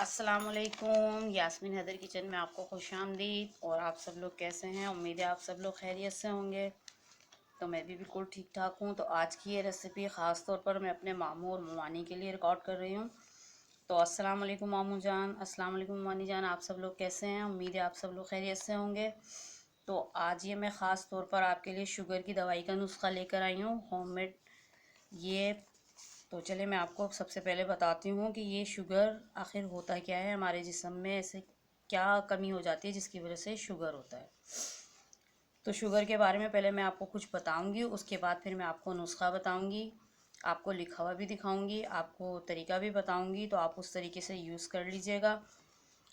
अस्सलामुअलैकुम, यास्मीन हैदर किचन में आपको खुशामदीद। और आप सब लोग कैसे हैं? उम्मीद है आप सब लोग खैरियत से होंगे। तो मैं भी बिल्कुल ठीक ठाक हूँ। तो आज की ये रेसिपी ख़ास तौर पर मैं अपने मामू और ममानी के लिए रिकॉर्ड कर रही हूँ। तो अस्सलामुअलैकुम मामू जान, अस्सलामुअलैकुम ममानी जान, आप सब लोग कैसे हैं? उम्मीद है आप सब लोग खैरियत से होंगे। तो आज ये मैं ख़ास तौर पर आपके लिए शुगर की दवाई का नुस्खा लेकर आई हूँ, होममेड। ये तो चलिए मैं आपको सबसे पहले बताती हूँ कि ये शुगर आखिर होता क्या है हमारे जिस्म में, ऐसे क्या कमी हो जाती है जिसकी वजह से शुगर होता है। तो शुगर के बारे में पहले मैं आपको कुछ बताऊंगी, उसके बाद फिर मैं आपको नुस्खा बताऊंगी, आपको लिखा हुआ भी दिखाऊंगी, आपको तरीका भी बताऊंगी। तो आप उस तरीके से यूज़ कर लीजिएगा।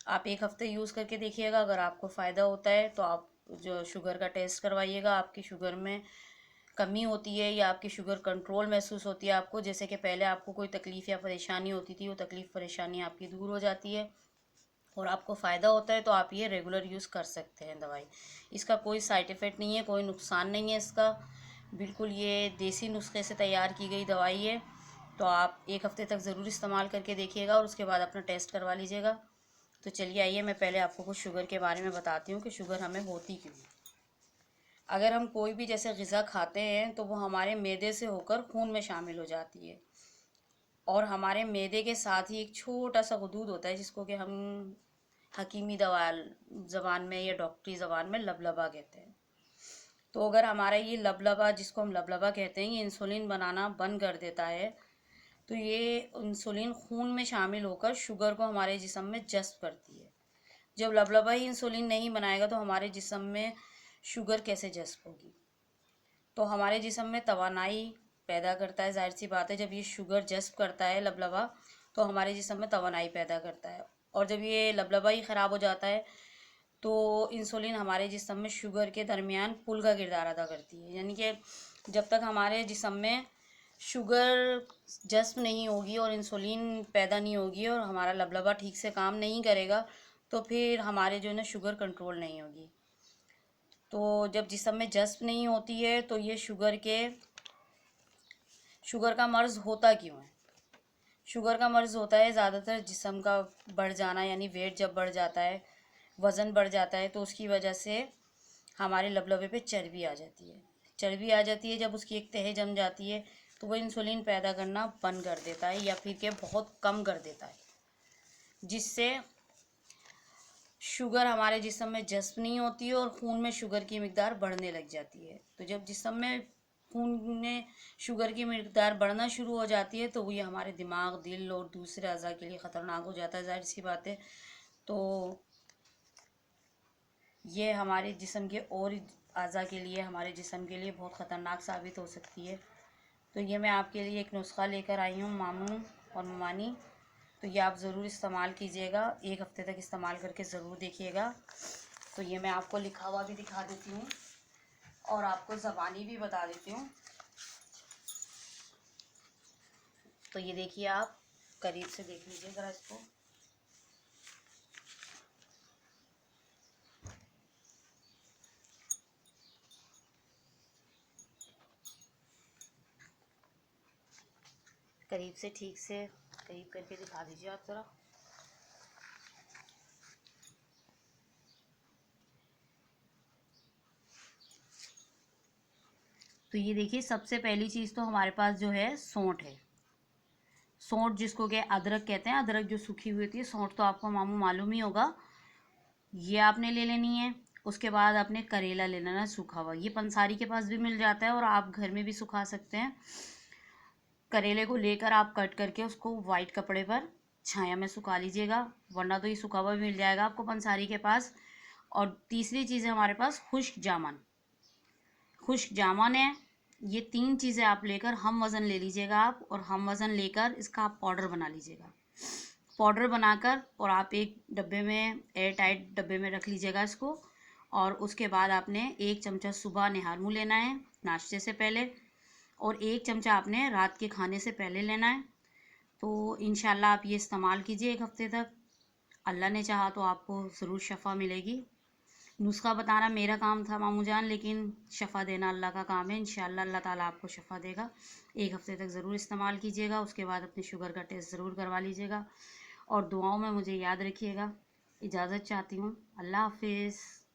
आप एक हफ्ते यूज़ करके देखिएगा, अगर आपको फ़ायदा होता है तो आप जो शुगर का टेस्ट करवाइएगा। आपकी शुगर में कमी होती है या आपकी शुगर कंट्रोल महसूस होती है आपको, जैसे कि पहले आपको कोई तकलीफ़ या परेशानी होती थी, वो तकलीफ़ परेशानी आपकी दूर हो जाती है और आपको फ़ायदा होता है, तो आप ये रेगुलर यूज़ कर सकते हैं दवाई। इसका कोई साइड इफ़ेक्ट नहीं है, कोई नुकसान नहीं है इसका। बिल्कुल ये देसी नुस्खे से तैयार की गई दवाई है। तो आप एक हफ्ते तक ज़रूर इस्तेमाल करके देखिएगा और उसके बाद अपना टेस्ट करवा लीजिएगा। तो चलिए आइए मैं पहले आपको कुछ शुगर के बारे में बताती हूँ कि शुगर हमें होती क्यों है। अगर हम कोई भी जैसे ग़िज़ा खाते हैं तो वो हमारे मैदे से होकर खून में शामिल हो जाती है और हमारे मैदे के साथ ही एक छोटा सा गदूद होता है जिसको कि हम हकीमी दवा ज़बान में या डॉक्टरी ज़बान में लबलबा कहते हैं। तो अगर हमारा ये लबलबा, जिसको हम लबलबा कहते हैं, ये इंसुलिन बनाना बंद कर देता है, तो ये इंसुलिन खून में शामिल होकर शुगर को हमारे जिस्म में जज़्ब करती है। जब लबलबा ही इंसुलिन नहीं बनाएगा तो हमारे जिस्म में शुगर कैसे जज़्ब होगी? तो हमारे जिस्म में तवानाई पैदा करता है, ज़ाहिर सी बात है। जब ये शुगर जज़्ब करता है लबलबा, तो हमारे जिस्म में तवानाई पैदा करता है और जब ये लबलबा ही ख़राब हो जाता है तो इंसुलिन हमारे जिस्म में शुगर के दरमियान पुल का किरदार अदा करती है। यानी कि जब तक हमारे जिस्म में शुगर जज़्ब नहीं होगी और इंसुलिन पैदा नहीं होगी और हमारा लबलबा ठीक से काम नहीं करेगा, तो फिर हमारे जो है ना शुगर कंट्रोल नहीं होगी। तो जब जिस्म में जज़्ब नहीं होती है तो ये शुगर का मर्ज़ होता क्यों है? शुगर का मर्ज़ होता है ज़्यादातर जिस्म का बढ़ जाना, यानी वेट जब बढ़ जाता है, वज़न बढ़ जाता है, तो उसकी वजह से हमारे लबलबे पे चर्बी आ जाती है। चर्बी आ जाती है, जब उसकी एक तह जम जाती है तो वो इंसुलिन पैदा करना बंद कर देता है या फिर के बहुत कम कर देता है, जिससे शुगर हमारे जिस्म में जज़्ब नहीं होती है और खून में शुगर की मिकदार बढ़ने लग जाती है। तो जब जिस्म में खून में शुगर की मिकदार बढ़ना शुरू हो जाती है तो ये हमारे दिमाग, दिल और दूसरे अज़ा के लिए ख़तरनाक हो जाता है, ज़ाहिर सी बात है। तो ये हमारे जिस्म के और अज़ा के लिए, हमारे जिस्म के लिए बहुत ख़तरनाक साबित हो सकती है। तो ये मैं आपके लिए एक नुस्खा लेकर आई हूँ मामू और ममानी। तो ये आप ज़रूर इस्तेमाल कीजिएगा, एक हफ्ते तक इस्तेमाल करके ज़रूर देखिएगा। तो ये मैं आपको लिखा हुआ भी दिखा देती हूँ और आपको ज़बानी भी बता देती हूँ। तो ये देखिए, आप करीब से देख लीजिए ज़रा इसको। करीब से, ठीक से करीब करके दिखा दीजिए आप ज़रा। तो ये देखिए, सबसे पहली चीज़ तो हमारे पास जो है सौंठ है। सौंठ जिसको कि अदरक कहते हैं, अदरक जो सूखी हुई होती है, सौंठ तो आपको मामू मालूम ही होगा। ये आपने ले लेनी है। उसके बाद आपने करेला ले लेना है सूखा हुआ, ये पंसारी के पास भी मिल जाता है और आप घर में भी सुखा सकते हैं। करेले को लेकर आप कट करके उसको वाइट कपड़े पर छाया में सुखा लीजिएगा, वरना तो ये सूखा हुआ भी मिल जाएगा आपको पंसारी के पास। और तीसरी चीज़ है हमारे पास खुश्क जामुन। खुश्क जामुन है। ये तीन चीज़ें आप लेकर हम वज़न ले लीजिएगा आप, और हम वज़न लेकर इसका आप पाउडर बना लीजिएगा। पाउडर बनाकर और आप एक डब्बे में, एयर टाइट डब्बे में रख लीजिएगा इसको। और उसके बाद आपने 1 चमचा सुबह निहार मुँह लेना है नाश्ते से पहले, और 1 चमचा आपने रात के खाने से पहले लेना है। तो इंशाल्लाह आप ये इस्तेमाल कीजिए एक हफ्ते तक। अल्लाह ने चाहा तो आपको ज़रूर शफ़ा मिलेगी। नुस्खा बताना मेरा काम था मामू जान, लेकिन शफ़ा देना अल्लाह का काम है। इंशाल्लाह अल्लाह ताला आपको शफ़ा देगा। एक हफ्ते तक ज़रूर इस्तेमाल कीजिएगा, उसके बाद अपनी शुगर का टेस्ट ज़रूर करवा लीजिएगा। और दुआओं में मुझे याद रखिएगा। इजाज़त चाहती हूँ। अल्लाह हाफिज़।